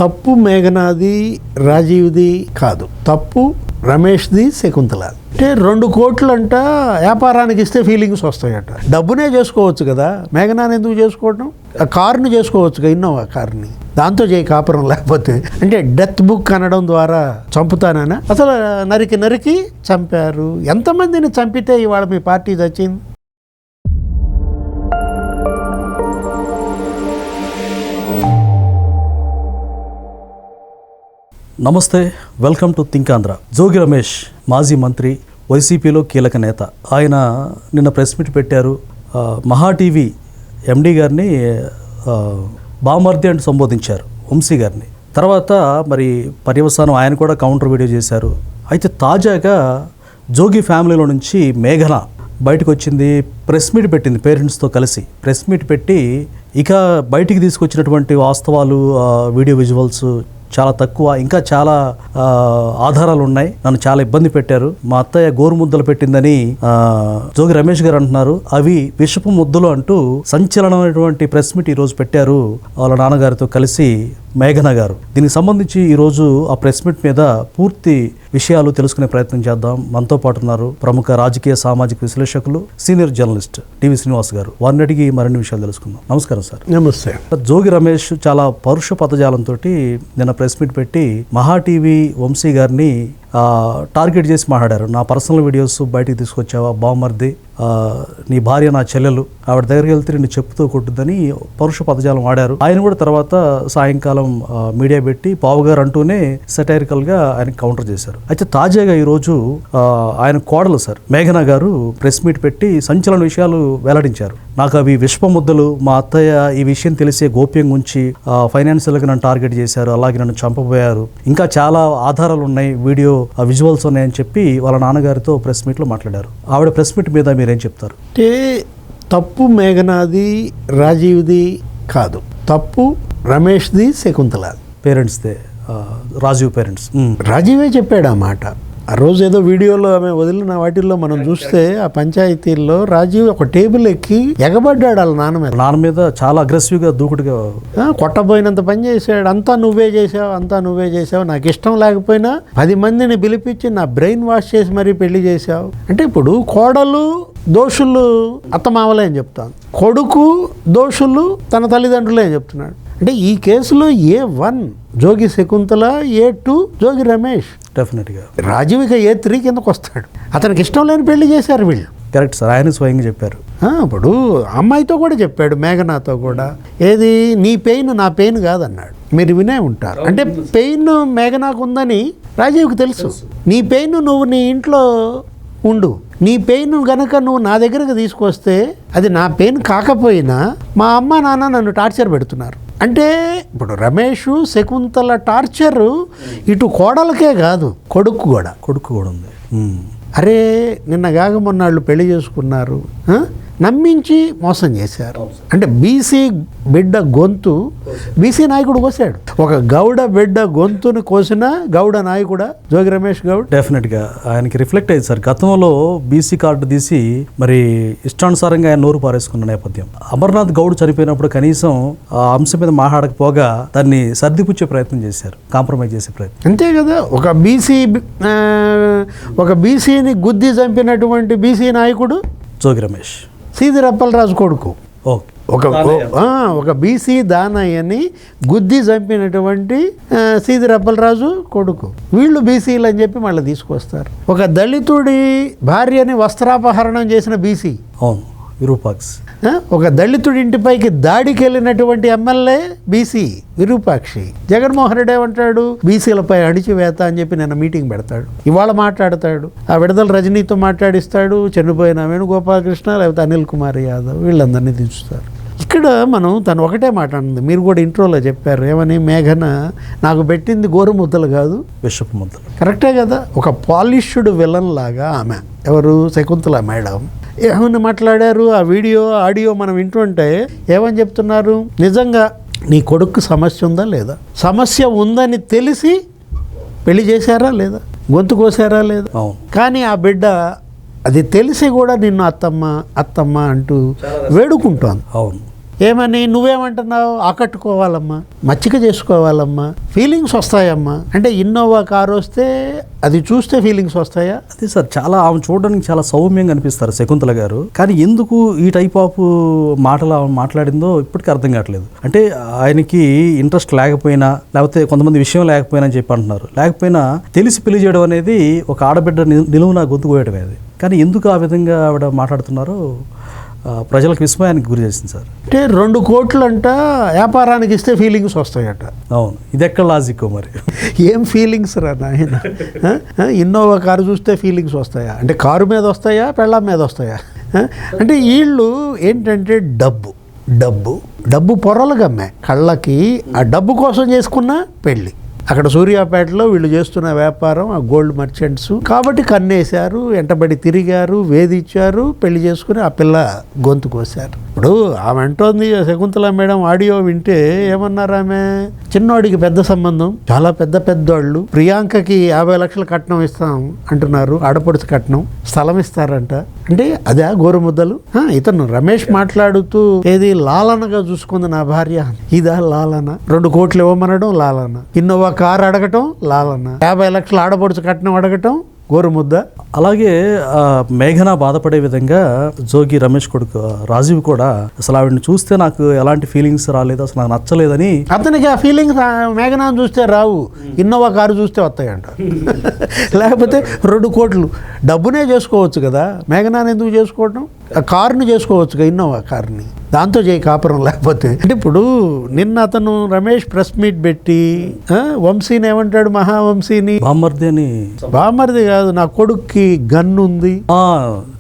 తప్పు మేఘనాది, రాజీవ్ది కాదు, తప్పు రమేష్ది, శకుంతల. అంటే 2 కోట్లు అంట వ్యాపారానికి ఇస్తే ఫీలింగ్స్ వస్తాయట. డబ్బునే చేసుకోవచ్చు కదా, మేఘనాన్ని ఎందుకు చేసుకోవడం? ఆ కారుని చేసుకోవచ్చు, ఇన్నోవా కారుని, దాంతో చేయి కాపురం. లేకపోతే అంటే డెత్ బుక్ అనడం ద్వారా చంపుతానని అసలు నరికి చంపారు. ఎంతమందిని చంపితే ఇవాళ మీ పార్టీ చచ్చింది? నమస్తే, welcome to think Andhra. Jogi Ramesh మాజీ మంత్రి, వైసీపీలో కీలక నేత. ఆయన నిన్న ప్రెస్ మీట్ పెట్టారు. మహా టీవీ ఎండి గారిని బామర్ది అంటూ సంబోధించారు, వంశీ గారిని. తర్వాత మరి పర్యవసానం ఆయన కూడా కౌంటర్ వీడియో చేశారు. అయితే తాజాగా జోగి ఫ్యామిలీలో నుంచి మేఘన బయటకు వచ్చింది, ప్రెస్ మీట్ పెట్టింది పేరెంట్స్తో కలిసి. ప్రెస్ మీట్ పెట్టి ఇక బయటికి తీసుకొచ్చినటువంటి వాస్తవాలు, వీడియో విజువల్స్ చాలా తక్కువ, ఇంకా చాలా ఆధారాలు ఉన్నాయి, నన్ను చాలా ఇబ్బంది పెట్టారు, మా అత్తయ్య గోరు ముద్దలు పెట్టిందని జోగి రమేష్ గారు అంటున్నారు, అవి విషపు ముద్దలు అంటూ సంచలనమైనటువంటి ప్రెస్ మీట్ ఈరోజు పెట్టారు వాళ్ళ నాన్నగారితో కలిసి మేఘన గారు. దీనికి సంబంధించి ఈరోజు ఆ ప్రెస్ మీట్ మీద పూర్తి విషయాలు తెలుసుకునే ప్రయత్నం చేద్దాం. మనతో పాటు ఉన్నారు ప్రముఖ రాజకీయ సామాజిక విశ్లేషకులు, సీనియర్ జర్నలిస్ట్ టీవీ శ్రీనివాస్ గారు. వారిని అడిగి మరిన్ని విషయాలు తెలుసుకుందాం. నమస్కారం సార్. నమస్తే. జోగి రమేష్ చాలా పరుష పదజాలంతో నిన్న ప్రెస్ మీట్ పెట్టి మహా టీవీ వంశీ గారిని టార్గెట్ చేసి మాట్లాడారు. నా పర్సనల్ వీడియోస్ బయటికి తీసుకొచ్చావా బామ్మర్ది, నీ భార్య నా చెల్లెలు, ఆవిడ దగ్గరికి వెళ్తే నిన్ను చెప్పుతో కొట్టుద్దని పరుష పదజాలం వాడారు. ఆయన కూడా తర్వాత సాయంకాలం మీడియా పెట్టి పావుగారు అంటూనే సెటైరికల్గా ఆయన కౌంటర్ చేశారు. అయితే తాజాగా ఈరోజు ఆయన కోడలు సార్ మేఘన గారు ప్రెస్ మీట్ పెట్టి సంచలన విషయాలు వెల్లడించారు. నాకు అవి విషప ముద్దలు, మా అత్తయ్య ఈ విషయం తెలిసే గోప్యంగా ఉంచి ఫైనాన్షియల్గా నన్ను టార్గెట్ చేశారు, అలాగే నన్ను చంపబోయారు, ఇంకా చాలా ఆధారాలు ఉన్నాయి, వీడియో విజువల్స్ ఉన్నాయని చెప్పి వాళ్ళ నాన్నగారితో ప్రెస్ మీట్లో మాట్లాడారు. ఆవిడ ప్రెస్ మీట్ మీద మీరేం చెప్తారు? అంటే తప్పు మేఘనాది, రాజీవ్ది కాదు, తప్పు రమేష్ది, శకుంతల పేరెంట్స్దే, రాజీవ్ పేరెంట్స్. రాజీవే చెప్పాడు ఆ మాట. ఆ రోజు ఏదో వీడియోలో ఆమె వదిలిన వాటిల్లో మనం చూస్తే ఆ పంచాయతీల్లో రాజీవ్ ఒక టేబుల్ ఎక్కి ఎగబడ్డాడు వాళ్ళ నాన్న మీద చాలా అగ్రెసివ్గా దూకుడుగా కొట్టబోయినంత పని చేశాడు. అంతా నువ్వే చేసావు, నాకు ఇష్టం లేకపోయినా 10 మందిని పిలిపించి నా బ్రెయిన్ వాష్ చేసి మరీ పెళ్లి చేశావు. అంటే ఇప్పుడు కోడలు దోషులు అత్తమామలే అని చెప్తాను, కొడుకు దోషులు తన తల్లిదండ్రులే అని చెప్తున్నాడు. అంటే ఈ కేసులో A1 జోగి శకుంతల, A2 జోగి రమేష్. డెఫినెట్గా రాజీవిక A3 కిందకు వస్తాడు. అతనికి ఇష్టం లేని పెళ్లి చేశారు వీళ్ళు. కరెక్ట్ సార్, ఆయన స్వయంగా చెప్పారు. ఇప్పుడు అమ్మాయితో కూడా చెప్పాడు, మేఘనాతో కూడా. ఏది నీ పెయిన్ నా పెయిన్ కాదన్నాడు. మీరు వినే ఉంటారు. అంటే పెయిన్ మేఘనాకు ఉందని రాజీవ్కి తెలుసు. నీ పెయిన్ నువ్వు నీ ఇంట్లో ఉండు, నీ పెయిన్ గనక నువ్వు నా దగ్గరకు తీసుకొస్తే అది నా పెయిన్ కాకపోయినా మా అమ్మ నాన్న నన్ను టార్చర్ పెడుతున్నారు. అంటే ఇప్పుడు రమేష్ శకుంతల టార్చరు ఇటు కోడలకే కాదు, కొడుకు కూడా ఉంది. అరే నిన్న కాక మొన్నాళ్ళు పెళ్లి చేసుకున్నారు, నమ్మించి మోసం చేశారు. అంటే బీసీ బిడ్డ గొంతు బీసీ నాయకుడు కోసాడు. ఒక గౌడ బిడ్డ గొంతును కోసిన గౌడ నాయకుడా జోగి రమేష్ గౌడ్? డెఫినెట్గా ఆయనకి రిఫ్లెక్ట్ అయ్యింది సార్. గతంలో బీసీ కార్డు తీసి మరి ఇష్టానుసారంగా ఆయన నోరు పారేసుకున్న నేపథ్యం. అమర్నాథ్ గౌడ్ చనిపోయినప్పుడు కనీసం ఆ అంశం మీద మాట్లాడకపోగా దాన్ని సర్దిపుచ్చే ప్రయత్నం చేశారు, కాంప్రమైజ్ చేసే ప్రయత్నం. అంతే కదా, ఒక బీసీని గుద్ది చంపినటువంటి బీసీ నాయకుడు జోగి రమేష్, సీదిరి అప్పలరాజు కొడుకు. ఒక బీసీ దానయ్యని గుద్ది చంపినటువంటి సీదిరి అప్పలరాజు కొడుకు. వీళ్ళు బీసీలు అని చెప్పి మళ్ళీ తీసుకొస్తారు. ఒక దళితుడి భార్యని వస్త్రాపహరణం చేసిన బీసీ, విరూపాక్ష. ఒక దళితుడి ఇంటిపైకి దాడికి వెళ్ళినటువంటి ఎమ్మెల్యే బీసీ విరూపాక్షి. జగన్మోహన్ రెడ్డి ఏమంటాడు, బీసీలపై అణిచివేత అని చెప్పి నిన్న మీటింగ్ పెడతాడు, ఇవాళ మాట్లాడతాడు, ఆ విడుదల రజనీతో మాట్లాడిస్తాడు, చనిపోయిన వేణుగోపాలకృష్ణ లేకపోతే అనిల్ కుమార్ యాదవ్ వీళ్ళందరినీ దించుతారు. ఇక్కడ మనం తను ఒకటే మాట అన్నది, మీరు కూడా ఇంట్రోలో చెప్పారు, ఏమని, మేఘన నాకు పెట్టింది గోరు ముద్దలు కాదు విషపు ముద్దలు. కరెక్టే కదా. ఒక పాలిష్డ్ విలన్ లాగా ఆమె, ఎవరు, శకుంతల మేడం ఏమని మాట్లాడారు. ఆ ఆడియో మనం వింటుంటే ఏమని చెప్తున్నారు, నిజంగా నీ కొడుకు సమస్య ఉందా లేదా, సమస్య ఉందని తెలిసి పెళ్లి చేశారా లేదా, గొంతు కోసారా లేదా. కానీ ఆ బిడ్డ అది తెలిసి కూడా నిన్ను అత్తమ్మ అంటూ వేడుకుంటోంది. అవును, ఏమని నువ్వేమంటున్నావు? ఆకట్టుకోవాలమ్మా, మచ్చిక చేసుకోవాలమ్మా, ఫీలింగ్స్ వస్తాయమ్మా. అంటే ఇన్నోవా కారు వస్తే అది చూస్తే ఫీలింగ్స్ వస్తాయా? అదే సార్, చాలా ఆమె చూడడానికి చాలా సౌమ్యంగా అనిపిస్తారు శకుంతల గారు. కానీ ఎందుకు ఈ టైప్ ఆఫ్ మాటలు ఆమె మాట్లాడిందో ఇప్పటికీ అర్థం కావట్లేదు. అంటే ఆయనకి ఇంట్రెస్ట్ లేకపోయినా, లేకపోతే కొంతమంది విషయం లేకపోయినా అని చెప్పి అంటున్నారు. లేకపోయినా తెలిసి పెళ్లి చేయడం అనేది ఒక ఆడబిడ్డ నిలువున గొంతు కోయడమే అది. కానీ ఎందుకు ఆ విధంగా ఆవిడ మాట్లాడుతున్నారో ప్రజలకు విస్మయానికి గురి చేసింది సార్. అంటే 2 కోట్లు అంట వ్యాపారానికి ఇస్తే ఫీలింగ్స్ వస్తాయట. అవును, ఇది ఎక్కడ లాజిక్ మరి? ఏం ఫీలింగ్స్ రా నాయన? ఇన్నోవా కారు చూస్తే ఫీలింగ్స్ వస్తాయా? అంటే కారు మీద వస్తాయా, పెళ్ళాం మీద వస్తాయా? అంటే వీళ్ళు ఏంటంటే డబ్బు పొరలు గమ్మే కళ్ళకి. ఆ డబ్బు కోసం చేసుకున్న పెళ్ళి. అక్కడ సూర్యాపేటలో వీళ్ళు చేస్తున్న వ్యాపారం ఆ గోల్డ్ మర్చెంట్స్ కాబట్టి కన్నేశారు, వెంటబడి తిరిగారు, వేధించారు, పెళ్లి చేసుకుని ఆ పిల్ల గొంతు కోసారు. ఇప్పుడు ఆమె అంటోంది, శకుంతల మేడం ఆడియో వింటే ఏమన్నారు ఆమె? చిన్నోడికి పెద్ద సంబంధం, చాలా పెద్దోళ్ళు, ప్రియాంకకి 50 లక్షల కట్నం ఇస్తాం అంటున్నారు, ఆడపడుచు కట్నం, స్థలం ఇస్తారంట. అంటే అదే గోరుముద్దలు. ఇతను రమేష్ మాట్లాడుతూ ఏది లాలనగా చూసుకుంది నా భార్య, ఇదా లాలన? 2 కోట్లు ఇవ్వమనడం లాలన, ఇన్నోవా కారు అడగటం లాలన, 50 లక్షల ఆడపడుచు కట్నం అడగటం గోరుముద్ద. అలాగే మేఘన బాధపడే విధంగా జోగి రమేష్ కొడుకు రాజీవ్ కూడా అసలు ఆవిడని చూస్తే నాకు ఎలాంటి ఫీలింగ్స్ రాలేదు, అసలు నాకు నచ్చలేదని. అతనికి ఆ ఫీలింగ్స్ మేఘనాన్ని చూస్తే రావు, ఇన్నోవా కారు చూస్తే వస్తాయంట. లేకపోతే 2 కోట్లు డబ్బునే చేసుకోవచ్చు కదా, మేఘనాన్ని ఎందుకు చేసుకోవటం? కారుని చేసుకోవచ్చుగా, ఇన్నోవా కారుని, దాంతో చేయి కాపురం. లేకపోతే అంటే ఇప్పుడు నిన్న అతను రమేష్ ప్రెస్ మీట్ పెట్టి వంశీని ఏమంటాడు? మహావంశీని బామర్ది కాదు, నా కొడుక్కి గన్ను ఉంది,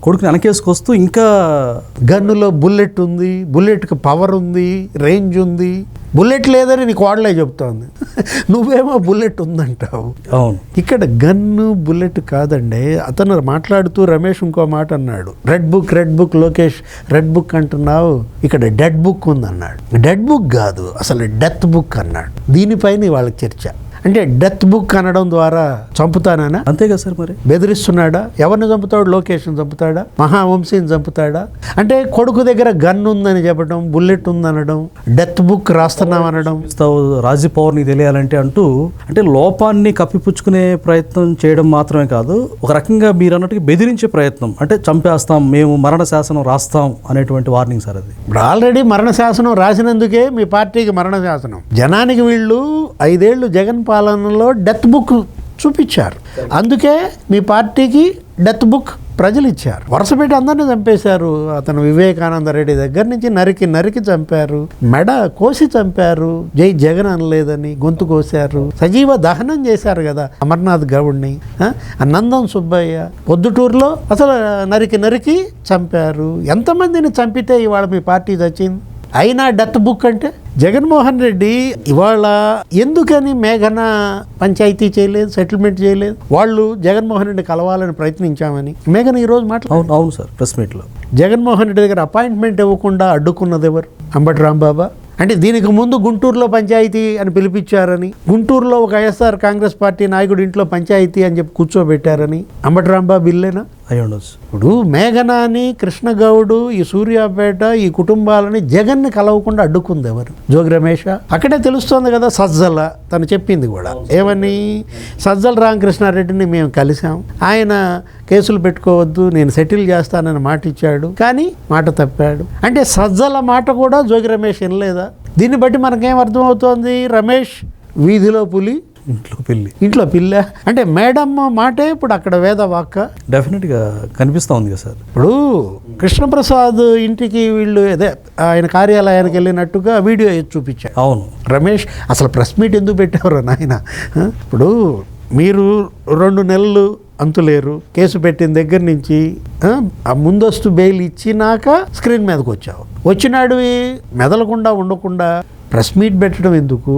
కొడుకుని వెనకేసుకొస్తూ ఇంకా గన్నులో బుల్లెట్ ఉంది, బుల్లెట్కి పవర్ ఉంది, రేంజ్ ఉంది. బుల్లెట్ లేదని నీకు వాడలే చెప్తోంది, నువ్వేమో బుల్లెట్ ఉందంటావు. అవును, ఇక్కడ గన్ను బుల్లెట్ కాదండి. అతను మాట్లాడుతూ రమేష్ ఇంకో మాట అన్నాడు, red book Lokesh red book అంటున్నావు, ఇక్కడ డెడ్ బుక్ ఉందన్నాడు. డెడ్ బుక్ కాదు, అసలు డెత్ బుక్ అన్నాడు. దీనిపైన వాళ్ళకి చర్చ. అంటే డెత్ బుక్ అనడం ద్వారా చంపుతానా? అంతేగా సార్. మరి బెదిరిస్తున్నాడా? ఎవరిని చంపుతాడు? లోకేష్ని చంపుతాడా? మహావంశీని చంపుతాడా? అంటే కొడుకు దగ్గర గన్ ఉందని చెప్పడం, బుల్లెట్ ఉందనడం, డెత్ బుక్ రాస్తున్నాం అనడం. రాజీ పవర్ నీకు తెలియాలంటే అంటూ, అంటే లోపాన్ని కప్పిపుచ్చుకునే ప్రయత్నం చేయడం మాత్రమే కాదు, ఒక రకంగా మీరు అన్నట్టుగా బెదిరించే ప్రయత్నం. అంటే చంపేస్తాం, మేము మరణ శాసనం రాస్తాం అనేటువంటి వార్నింగ్ సార్ అది. ఇప్పుడు ఆల్రెడీ మరణ శాసనం రాసినందుకే మీ పార్టీకి మరణ శాసనం. జనానికి వీళ్ళు 5 ఏళ్ళు జగన్ పాలనలో డెత్ బుక్ చూపించారు, అందుకే మీ పార్టీకి డెత్ బుక్ ప్రజలు ఇచ్చారు. వరుసపెట్టి అందరినీ చంపేశారు. అతను వివేకానంద రెడ్డి దగ్గర నుంచి నరికి చంపారు, మెడ కోసి చంపారు, జై జగన్ అనలేదని గొంతు కోసారు, సజీవ దహనం చేశారు కదా అమర్నాథ్ గౌడ్ని. నందం సుబ్బయ్య పొద్దుటూరులో అసలు నరికి చంపారు. ఎంతమందిని చంపితే ఇవాళ మీ పార్టీ చచ్చింది? అయినా డెత్ బుక్ అంటే జగన్మోహన్ రెడ్డి ఇవాళ ఎందుకని మేఘన పంచాయతీ చేయలేదు, సెటిల్మెంట్ చేయలేదు? వాళ్ళు జగన్మోహన్ రెడ్డి కలవాలని ప్రయత్నించామని మేఘన ఈరోజు అవును సార్, ప్రెస్ మీట్లో జగన్మోహన్ రెడ్డి దగ్గర అపాయింట్మెంట్ ఇవ్వకుండా అడ్డుకున్నది ఎవరు? అంబటి రాంబాబా. అంటే దీనికి ముందు గుంటూరులో పంచాయతీ అని పిలిపించారని, గుంటూరులో ఒక వైఎస్ఆర్ కాంగ్రెస్ పార్టీ నాయకుడి ఇంట్లో పంచాయతీ అని చెప్పి కూర్చోబెట్టారని అంబటి రాంబాబు ఇల్లేనా? ఇప్పుడు మేఘనాని, కృష్ణగౌడు, ఈ సూర్యాపేట, ఈ కుటుంబాలని జగన్ని కలవకుండా అడ్డుకుంది ఎవరు? జోగి రమేష్. అక్కడే తెలుస్తోంది కదా సజ్జల తను చెప్పింది కూడా. ఏమని? సజ్జల రామకృష్ణారెడ్డిని మేము కలిసాం, ఆయన కేసులు పెట్టుకోవద్దు, నేను సెటిల్ చేస్తానని మాట ఇచ్చాడు, కానీ మాట తప్పాడు. అంటే సజ్జల మాట కూడా జోగి రమేష్ వినలేదా? దీన్ని బట్టి మనకేం అర్థమవుతోంది? రమేష్ వీధిలో పులి, ఇంట్లో పిల్ల. అంటే మేడం మాటే ఇప్పుడు అక్కడ వేద వాక్క డెఫినెట్గా కనిపిస్తూ ఉంది కదా సార్. ఇప్పుడు కృష్ణప్రసాద్ ఇంటికి వీళ్ళు అదే ఆయన కార్యాలయానికి వెళ్ళినట్టుగా వీడియో చూపించారు. అవును, రమేష్ అసలు ప్రెస్ మీట్ ఎందుకు పెట్టారు నాయన? ఇప్పుడు మీరు 2 నెలలు అంతులేరు, కేసు పెట్టిన దగ్గర నుంచి ఆ ముందస్తు బెయిల్ ఇచ్చినాక స్క్రీన్ మీదకి వచ్చావు, వచ్చినాడు మెదలకుండా ఉండకుండా ప్రెస్ మీట్ పెట్టడం ఎందుకు?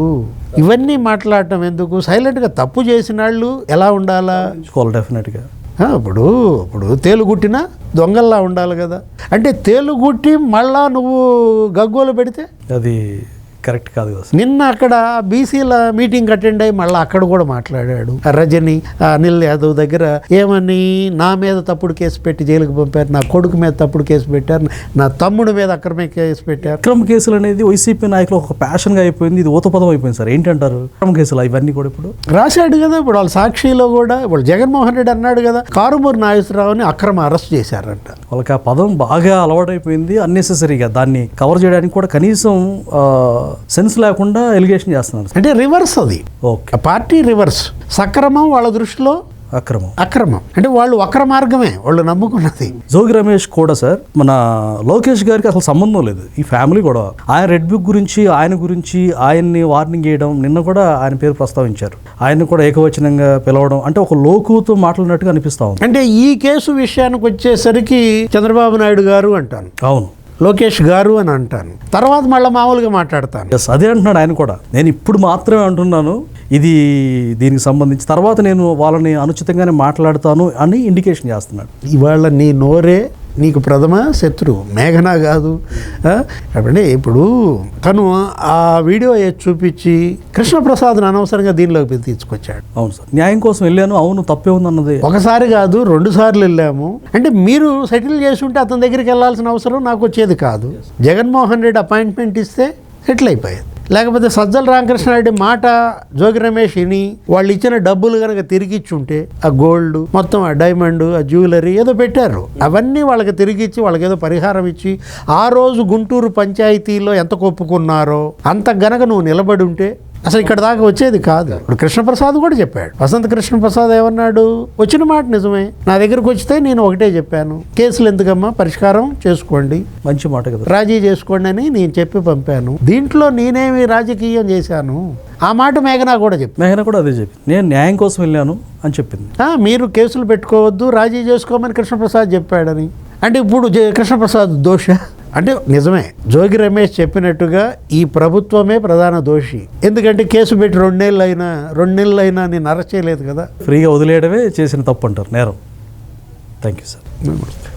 ఇవన్నీ మాట్లాడటం ఎందుకు? సైలెంట్గా తప్పు చేసిన వాళ్ళు ఎలా ఉండాలా? డెఫినెట్గా ఇప్పుడు తేలుగుట్టినా దొంగల్లా ఉండాలి కదా. అంటే తేలుగుట్టి మళ్ళా నువ్వు గగ్గోలు పెడితే అది కరెక్ట్ కాదు కదా సార్. నిన్న అక్కడ బీసీల మీటింగ్ అటెండ్ అయ్యి మళ్ళీ అక్కడ కూడా మాట్లాడాడు. రజని అనిల్ యాదవ్ దగ్గర ఏమని, నా మీద తప్పుడు కేసు పెట్టి జైలుకి పంపారు, నా కొడుకు మీద తప్పుడు కేసు పెట్టారు, నా తమ్ముడి మీద అక్రమ కేసు పెట్టారు. అక్రమ కేసులు అనేది వైసీపీ నాయకులు ఒక ప్యాషన్గా అయిపోయింది, ఇది ఊతపదం అయిపోయింది సార్. ఏంటంటారు అక్రమ కేసులు ఇవన్నీ కూడా? ఇప్పుడు రాశాడు కదా, ఇప్పుడు వాళ్ళ సాక్షిలో కూడా వాళ్ళు జగన్మోహన్ రెడ్డి అన్నాడు కదా, కారుమూరి నాగేశ్వరరావుని అక్రమ అరెస్ట్ చేశారంట. వాళ్ళకి ఆ పదం బాగా అలవాటైపోయింది. అన్నెసెసరీగా దాన్ని కవర్ చేయడానికి కూడా కనీసం సెన్స్ లేకుండా ఎలిగేషన్ చేస్తున్నారు. అంటే రివర్స్ అది, ఓకే, పార్టీ రివర్స్. సక్రమం వాళ్ళ దృష్టిలో అక్రమం. అంటే వాళ్ళు వక్ర మార్గమే వాళ్ళు నమ్ముకున్నది. జోగి రమేష్ కూడా సార్, మన లోకేష్ గారికి అసలు సంబంధం లేదు ఈ ఫ్యామిలీ కూడా. ఆయన రెడ్ బుక్ గురించి, ఆయన గురించి ఆయన్ని వార్నింగ్ చేయడం, నిన్న కూడా ఆయన పేరు ప్రస్తావించారు, ఆయన్ని కూడా ఏకవచనంగా పిలవడం, అంటే ఒక లోకుతో మాట్లాడినట్టుగా అనిపిస్తా ఉంది. అంటే ఈ కేసు విషయానికి వచ్చేసరికి చంద్రబాబు నాయుడు గారు అంటాను, అవును, లోకేష్ గారు అని అంటాను, తర్వాత మళ్ళీ మామూలుగా మాట్లాడతాను. ఎస్, అదే అంటున్నాడు ఆయన కూడా. నేను ఇప్పుడు మాత్రమే అంటున్నాను ఇది దీనికి సంబంధించి, తర్వాత నేను వాళ్ళని అనుచితంగానే మాట్లాడతాను అని ఇండికేషన్ చేస్తున్నాడు. ఇవాళ నీ నోరే నీకు ప్రథమ శత్రువు, మేఘనా కాదు. అంటే ఇప్పుడు తను ఆ వీడియో చూపించి కృష్ణప్రసాద్ని అనవసరంగా దీనిలోకి తీసుకొచ్చాడు. అవును సార్, న్యాయం కోసం వెళ్ళాను, అవును తప్పే ఉందన్నది. ఒకసారి కాదు 2 సార్లు వెళ్ళాము. అంటే మీరు సెటిల్ చేసి ఉంటే అతని దగ్గరికి వెళ్ళాల్సిన అవసరం నాకు వచ్చేది కాదు. జగన్మోహన్ రెడ్డి అపాయింట్మెంట్ ఇస్తే సెటిల్ అయిపోయేది. లేకపోతే సజ్జల రామకృష్ణారెడ్డి మాట జోగి రమేష్ విని వాళ్ళు ఇచ్చిన డబ్బులు కనుక తిరిగిచ్చుంటే, ఆ గోల్డ్ మొత్తం, ఆ డైమండ్, ఆ జ్యువెలరీ ఏదో పెట్టారు, అవన్నీ వాళ్ళకి తిరిగిచ్చి వాళ్ళకి ఏదో పరిహారం ఇచ్చి, ఆ రోజు గుంటూరు పంచాయతీలో ఎంత కొప్పుకున్నారో అంత గనక నువ్వు నిలబడి ఉంటే అసలు ఇక్కడ దాకా వచ్చేది కాదు. ఇప్పుడు కృష్ణప్రసాద్ కూడా చెప్పాడు, వసంత కృష్ణప్రసాద్ ఏమన్నాడు, వచ్చిన మాట నిజమే, నా దగ్గరకు వచ్చితే నేను ఒకటే చెప్పాను, కేసులు ఎందుకమ్మా, పరిష్కారం చేసుకోండి, మంచి మాట కదా, రాజీ చేసుకోండి అని నేను చెప్పి పంపాను, దీంట్లో నేనేమి రాజకీయం చేశాను. ఆ మాట మేఘనా కూడా చెప్పి, మేఘనా కూడా అదే చెప్పి, నేను న్యాయం కోసం వెళ్ళాను అని చెప్పింది. మీరు కేసులు పెట్టుకోవద్దు, రాజీ చేసుకోమని కృష్ణప్రసాద్ చెప్పాడని. అంటే ఇప్పుడు కృష్ణప్రసాద్ దోష అంటే నిజమే, జోగి రమేష్ చెప్పినట్టుగా ఈ ప్రభుత్వమే ప్రధాన దోషి. ఎందుకంటే కేసు పెట్టి 2 నెలలు అయినా నేను అరెస్ట్ చేయలేదు కదా. ఫ్రీగా వదిలేయడమే చేసిన తప్పు అంటారు, నేరం. Thank you sir. నమస్తే.